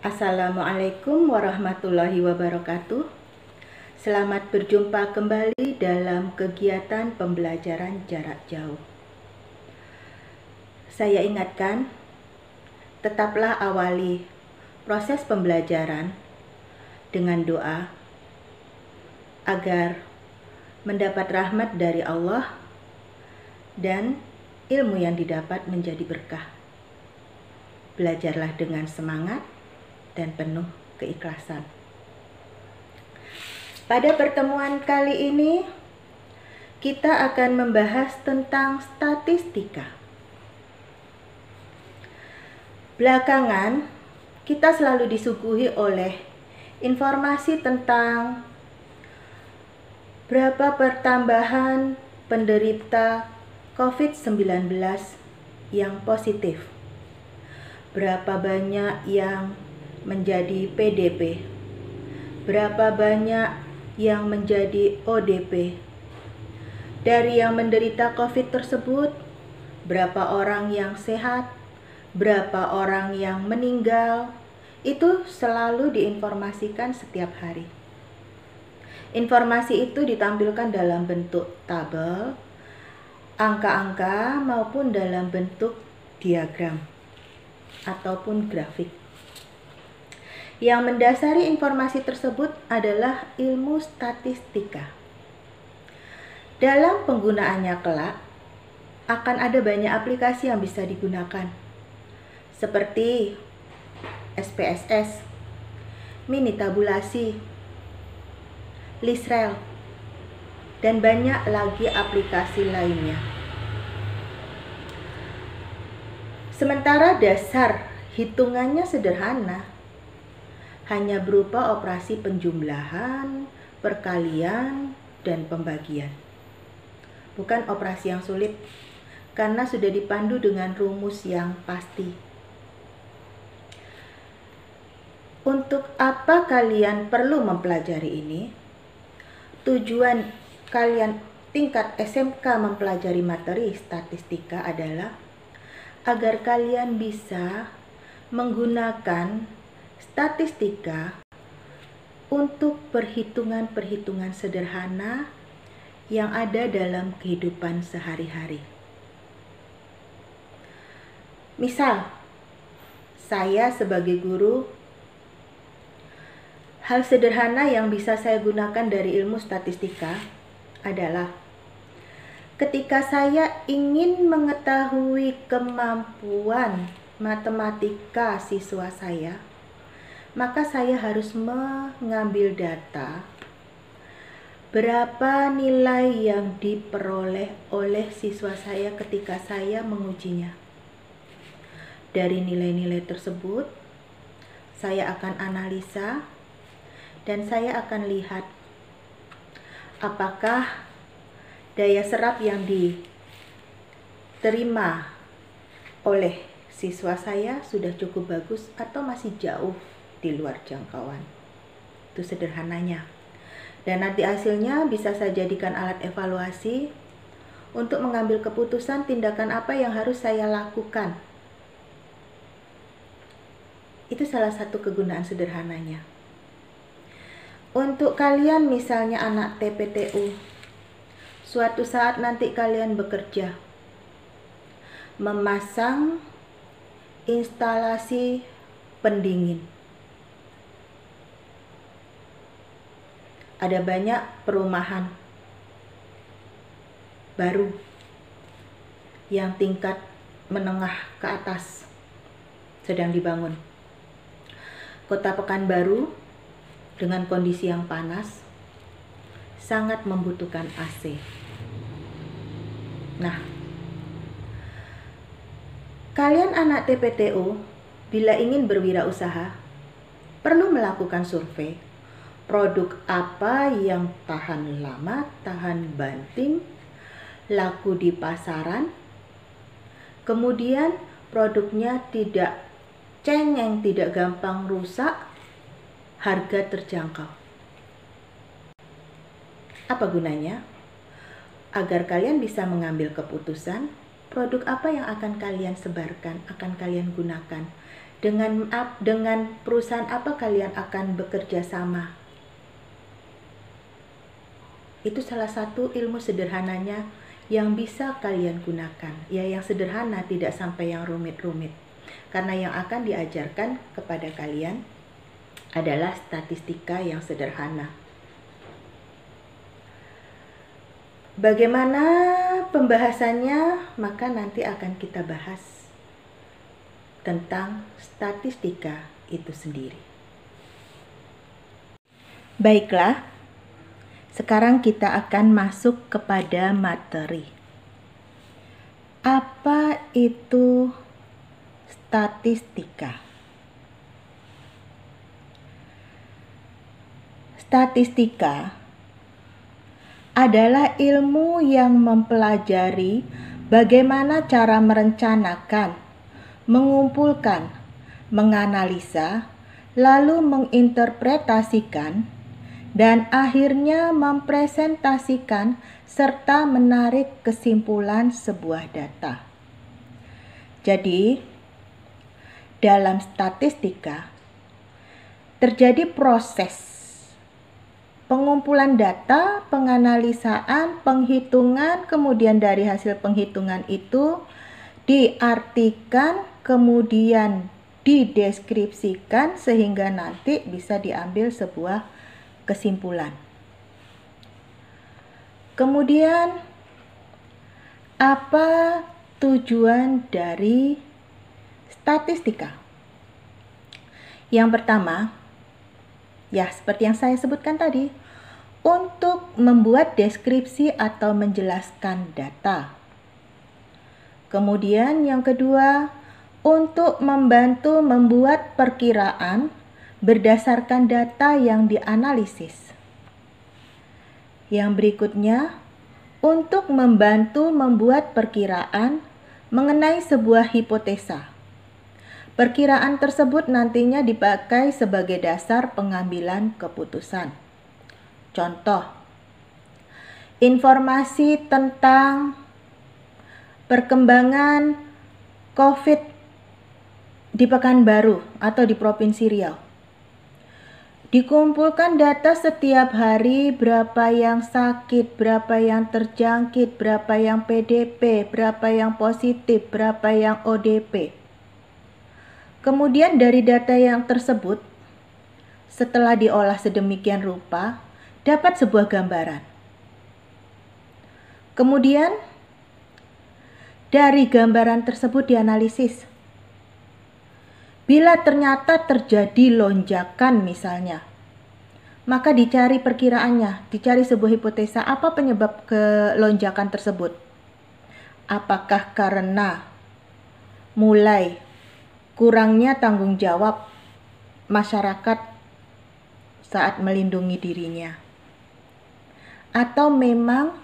Assalamualaikum warahmatullahi wabarakatuh. Selamat berjumpa kembali dalam kegiatan pembelajaran jarak jauh. Saya ingatkan, tetaplah awali proses pembelajaran dengan doa agar mendapat rahmat dari Allah dan ilmu yang didapat menjadi berkah. Belajarlah dengan semangat dan penuh keikhlasan. Pada pertemuan kali ini, kita akan membahas tentang statistika. Belakangan, kita selalu disuguhi oleh informasi tentang berapa pertambahan penderita COVID-19 yang positif, berapa banyak yang menjadi PDP, berapa banyak yang menjadi ODP. Dari yang menderita COVID tersebut, berapa orang yang sehat, berapa orang yang meninggal, itu selalu diinformasikan setiap hari. Informasi itu ditampilkan dalam bentuk tabel, angka-angka maupun dalam bentuk diagram ataupun grafik. Yang mendasari informasi tersebut adalah ilmu statistika. Dalam penggunaannya kelak, akan ada banyak aplikasi yang bisa digunakan, seperti SPSS, mini tabulasi, Lisrel, dan banyak lagi aplikasi lainnya. Sementara dasar hitungannya sederhana, hanya berupa operasi penjumlahan, perkalian, dan pembagian. Bukan operasi yang sulit, karena sudah dipandu dengan rumus yang pasti. Untuk apa kalian perlu mempelajari ini? Tujuan kalian tingkat SMK mempelajari materi statistika adalah agar kalian bisa menggunakan statistika untuk perhitungan-perhitungan sederhana yang ada dalam kehidupan sehari-hari. Misal, saya sebagai guru, hal sederhana yang bisa saya gunakan dari ilmu statistika adalah ketika saya ingin mengetahui kemampuan matematika siswa saya, maka saya harus mengambil data berapa nilai yang diperoleh oleh siswa saya ketika saya mengujinya. Dari nilai-nilai tersebut, saya akan analisa dan saya akan lihat apakah daya serap yang diterima oleh siswa saya sudah cukup bagus atau masih jauh di luar jangkauan. Itu sederhananya. Dan nanti hasilnya bisa saya jadikan alat evaluasi untuk mengambil keputusan tindakan apa yang harus saya lakukan. Itu salah satu kegunaan sederhananya. Untuk kalian misalnya anak TPTU, suatu saat nanti kalian bekerja, memasang instalasi pendingin. Ada banyak perumahan baru yang tingkat menengah ke atas sedang dibangun. Kota Pekanbaru dengan kondisi yang panas sangat membutuhkan AC. Nah, kalian anak TPTU bila ingin berwirausaha perlu melakukan survei. Produk apa yang tahan lama, tahan banting, laku di pasaran, kemudian produknya tidak cengeng, tidak gampang rusak, harga terjangkau. Apa gunanya? Agar kalian bisa mengambil keputusan produk apa yang akan kalian sebarkan, akan kalian gunakan Dengan perusahaan apa kalian akan bekerja sama? Itu salah satu ilmu sederhananya yang bisa kalian gunakan. Ya, yang sederhana, tidak sampai yang rumit-rumit. Karena yang akan diajarkan kepada kalian adalah statistika yang sederhana. Bagaimana pembahasannya? Maka nanti akan kita bahas tentang statistika itu sendiri. Baiklah, sekarang kita akan masuk kepada materi. Apa itu statistika? Statistika adalah ilmu yang mempelajari bagaimana cara merencanakan, mengumpulkan, menganalisa, lalu menginterpretasikan, dan akhirnya mempresentasikan serta menarik kesimpulan sebuah data. Jadi, dalam statistika terjadi proses pengumpulan data, penganalisaan, penghitungan, kemudian dari hasil penghitungan itu diartikan, kemudian dideskripsikan sehingga nanti bisa diambil sebuah kesimpulan. Kemudian, apa tujuan dari statistika? Yang pertama, ya seperti yang saya sebutkan tadi, untuk membuat deskripsi atau menjelaskan data. Kemudian yang kedua, untuk membantu membuat perkiraan berdasarkan data yang dianalisis. Yang berikutnya, untuk membantu membuat perkiraan mengenai sebuah hipotesa. Perkiraan tersebut nantinya dipakai sebagai dasar pengambilan keputusan. Contoh, informasi tentang perkembangan COVID di Pekanbaru atau di Provinsi Riau. Dikumpulkan data setiap hari, berapa yang sakit, berapa yang terjangkit, berapa yang PDP, berapa yang positif, berapa yang ODP. Kemudian dari data yang tersebut, setelah diolah sedemikian rupa, dapat sebuah gambaran. Kemudian dari gambaran tersebut dianalisis. Bila ternyata terjadi lonjakan misalnya, maka dicari perkiraannya, dicari sebuah hipotesa apa penyebab kelonjakan tersebut. Apakah karena mulai kurangnya tanggung jawab masyarakat saat melindungi dirinya, atau memang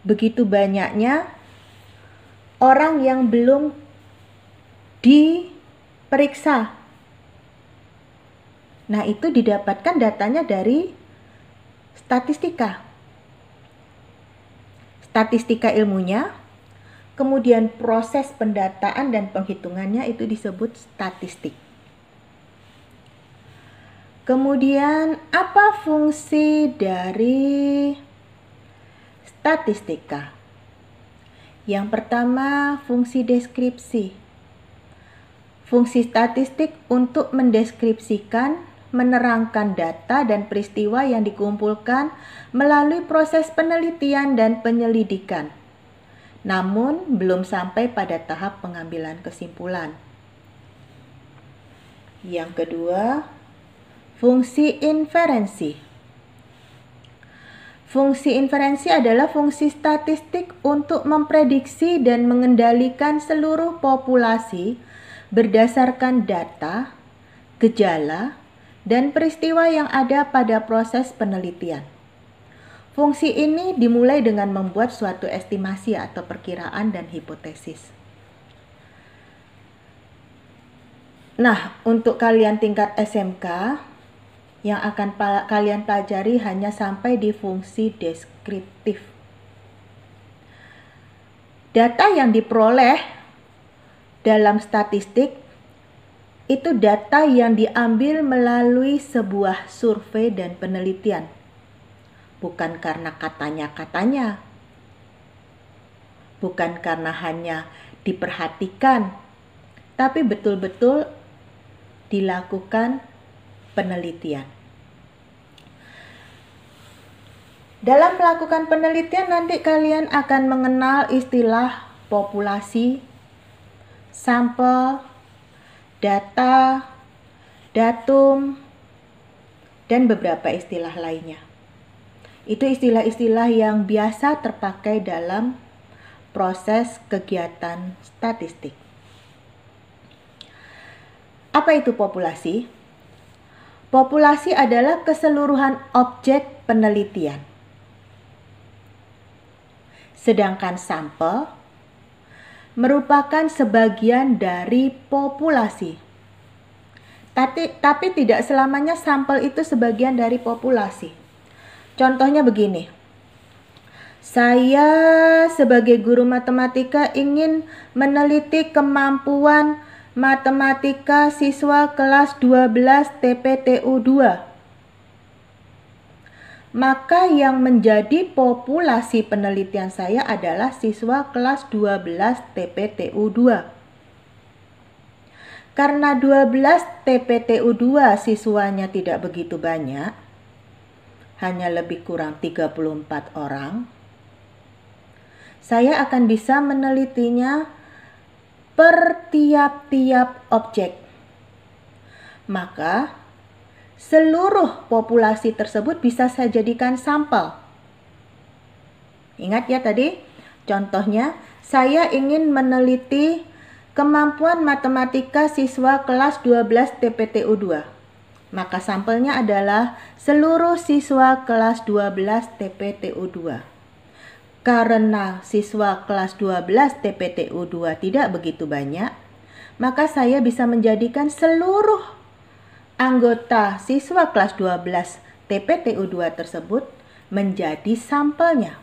begitu banyaknya orang yang belum diperiksa. Nah, itu didapatkan datanya dari statistika. Statistika ilmunya, kemudian proses pendataan dan penghitungannya itu disebut statistik. Kemudian, apa fungsi dari statistika? Yang pertama, fungsi deskripsi. Fungsi statistik untuk mendeskripsikan, menerangkan data dan peristiwa yang dikumpulkan melalui proses penelitian dan penyelidikan, namun belum sampai pada tahap pengambilan kesimpulan. Yang kedua, fungsi inferensi. Fungsi inferensi adalah fungsi statistik untuk memprediksi dan mengendalikan seluruh populasi berdasarkan data, gejala, dan peristiwa yang ada pada proses penelitian. Fungsi ini dimulai dengan membuat suatu estimasi atau perkiraan dan hipotesis. Nah, untuk kalian tingkat SMK, yang akan kalian pelajari hanya sampai di fungsi deskriptif. Data yang diperoleh dalam statistik itu data yang diambil melalui sebuah survei dan penelitian. Bukan karena katanya-katanya, bukan karena hanya diperhatikan, tapi betul-betul dilakukan penelitian. Dalam melakukan penelitian nanti kalian akan mengenal istilah populasi, sampel, data, datum, dan beberapa istilah lainnya. Itu istilah-istilah yang biasa terpakai dalam proses kegiatan statistik. Apa itu populasi? Populasi adalah keseluruhan objek penelitian. Sedangkan sampel merupakan sebagian dari populasi. Tapi tidak selamanya sampel itu sebagian dari populasi. Contohnya begini. Saya sebagai guru matematika ingin meneliti kemampuan matematika siswa kelas 12 TPTU 2. Maka yang menjadi populasi penelitian saya adalah siswa kelas 12 TPTU 2. Karena 12 TPTU 2 siswanya tidak begitu banyak, hanya lebih kurang 34 orang, saya akan bisa menelitinya per tiap-tiap objek. Maka seluruh populasi tersebut bisa saya jadikan sampel. Ingat ya tadi, contohnya saya ingin meneliti kemampuan matematika siswa kelas 12 TPTU 2. Maka sampelnya adalah seluruh siswa kelas 12 TPTU 2. Karena siswa kelas 12 TPTU 2 tidak begitu banyak, maka saya bisa menjadikan seluruh anggota siswa kelas 12 TPTU 2 tersebut menjadi sampelnya.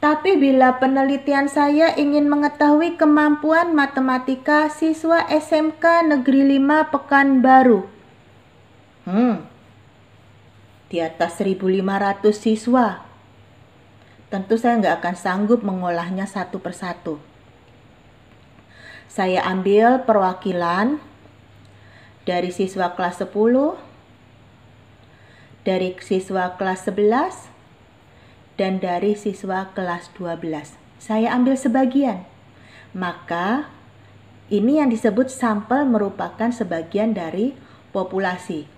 Tapi bila penelitian saya ingin mengetahui kemampuan matematika siswa SMK Negeri 5 Pekanbaru, di atas 1.500 siswa, tentu saya nggak akan sanggup mengolahnya satu persatu. Saya ambil perwakilan dari siswa kelas 10, dari siswa kelas 11, dan dari siswa kelas 12. Saya ambil sebagian. Maka ini yang disebut sampel merupakan sebagian dari populasi.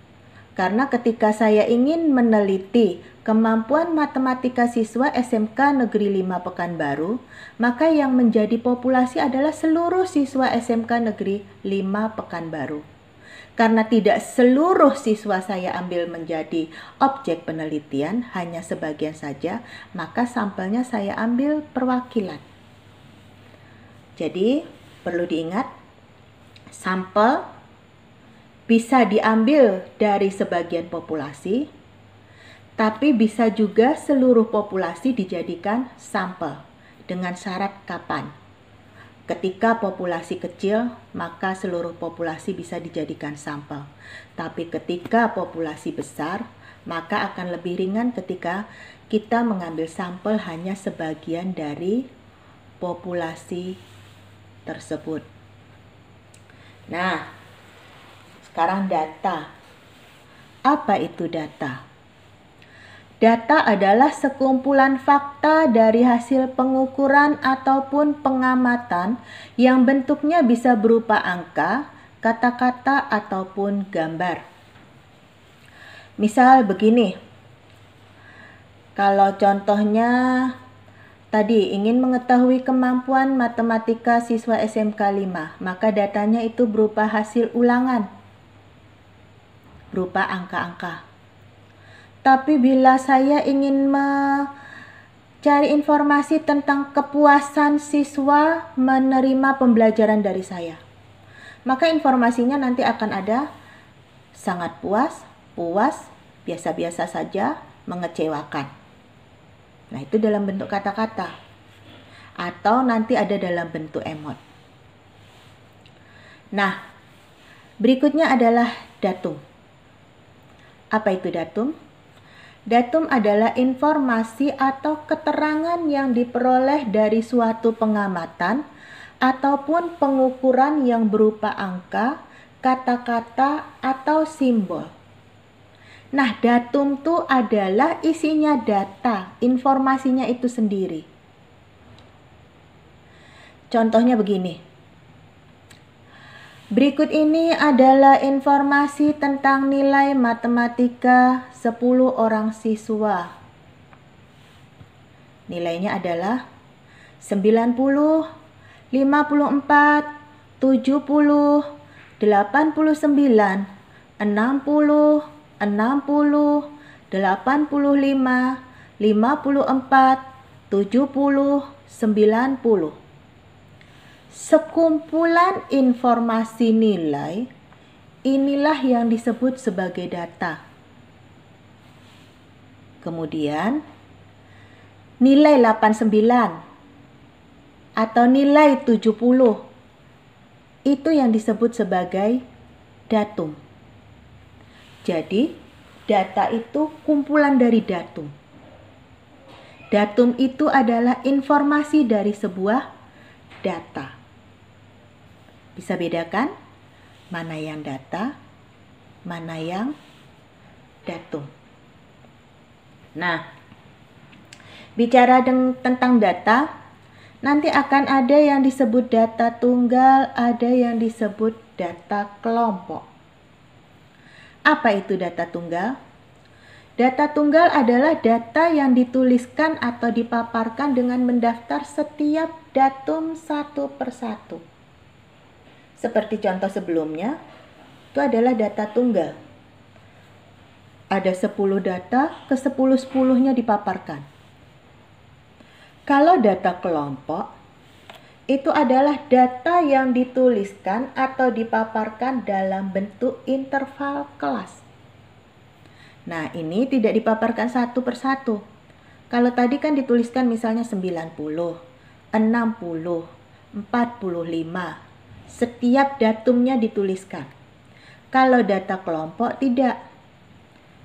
Karena ketika saya ingin meneliti kemampuan matematika siswa SMK Negeri 5 Pekanbaru, maka yang menjadi populasi adalah seluruh siswa SMK Negeri 5 Pekanbaru. Karena tidak seluruh siswa saya ambil menjadi objek penelitian, hanya sebagian saja, maka sampelnya saya ambil perwakilan. Jadi, perlu diingat, sampel bisa diambil dari sebagian populasi, tapi bisa juga seluruh populasi dijadikan sampel dengan syarat kapan? Ketika populasi kecil, maka seluruh populasi bisa dijadikan sampel. Tapi ketika populasi besar, maka akan lebih ringan ketika kita mengambil sampel hanya sebagian dari populasi tersebut. Nah, sekarang data. Apa itu data? Data adalah sekumpulan fakta dari hasil pengukuran ataupun pengamatan yang bentuknya bisa berupa angka, kata-kata, ataupun gambar. Misal begini, kalau contohnya tadi ingin mengetahui kemampuan matematika siswa SMK 5, maka datanya itu berupa hasil ulangan, berupa angka-angka. Tapi bila saya ingin mencari informasi tentang kepuasan siswa menerima pembelajaran dari saya, maka informasinya nanti akan ada sangat puas, biasa-biasa saja, mengecewakan. Nah, itu dalam bentuk kata-kata. Atau nanti ada dalam bentuk emot. Nah, Berikutnya adalah datum. Apa itu datum? Datum adalah informasi atau keterangan yang diperoleh dari suatu pengamatan ataupun pengukuran yang berupa angka, kata-kata, atau simbol. Nah, datum itu adalah isinya data, informasinya itu sendiri. Contohnya begini. Berikut ini adalah informasi tentang nilai matematika 10 orang siswa. Nilainya adalah 90, 54, 70, 89, 60, 60, 85, 54, 70, 90. Sekumpulan informasi nilai, inilah yang disebut sebagai data. Kemudian, nilai 89 atau nilai 70, itu yang disebut sebagai datum. Jadi, data itu kumpulan dari datum. Datum itu adalah informasi dari sebuah data. Bisa bedakan mana yang data, mana yang datum. Nah, bicara tentang data, nanti akan ada yang disebut data tunggal, ada yang disebut data kelompok. Apa itu data tunggal? Data tunggal adalah data yang dituliskan atau dipaparkan dengan mendaftar setiap datum satu persatu. Seperti contoh sebelumnya, itu adalah data tunggal. Ada 10 data, ke 10-10-nya dipaparkan. Kalau data kelompok, itu adalah data yang dituliskan atau dipaparkan dalam bentuk interval kelas. Nah, ini tidak dipaparkan satu persatu. Kalau tadi kan dituliskan misalnya 90, 60, 45. Setiap datumnya dituliskan. Kalau data kelompok tidak.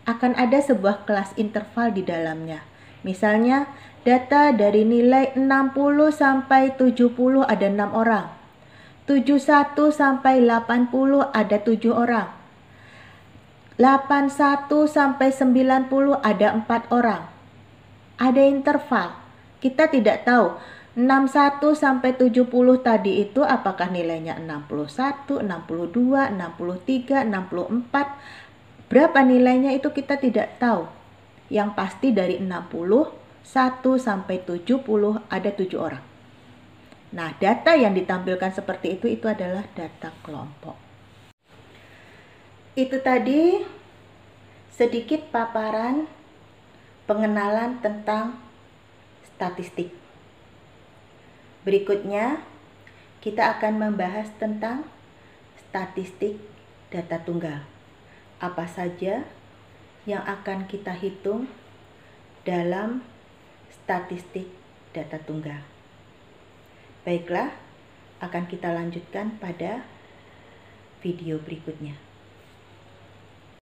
Akan ada sebuah kelas interval di dalamnya. Misalnya, data dari nilai 60 sampai 70 ada 6 orang. 71 sampai 80 ada 7 orang. 81 sampai 90 ada 4 orang. Ada interval. Kita tidak tahu 61 sampai 70 tadi itu apakah nilainya 61, 62, 63, 64. Berapa nilainya itu kita tidak tahu. Yang pasti dari 61 sampai 70 ada 7 orang. Nah, data yang ditampilkan seperti itu adalah data kelompok. Itu tadi sedikit paparan pengenalan tentang statistik. Berikutnya, kita akan membahas tentang statistik data tunggal. Apa saja yang akan kita hitung dalam statistik data tunggal. Baiklah, akan kita lanjutkan pada video berikutnya.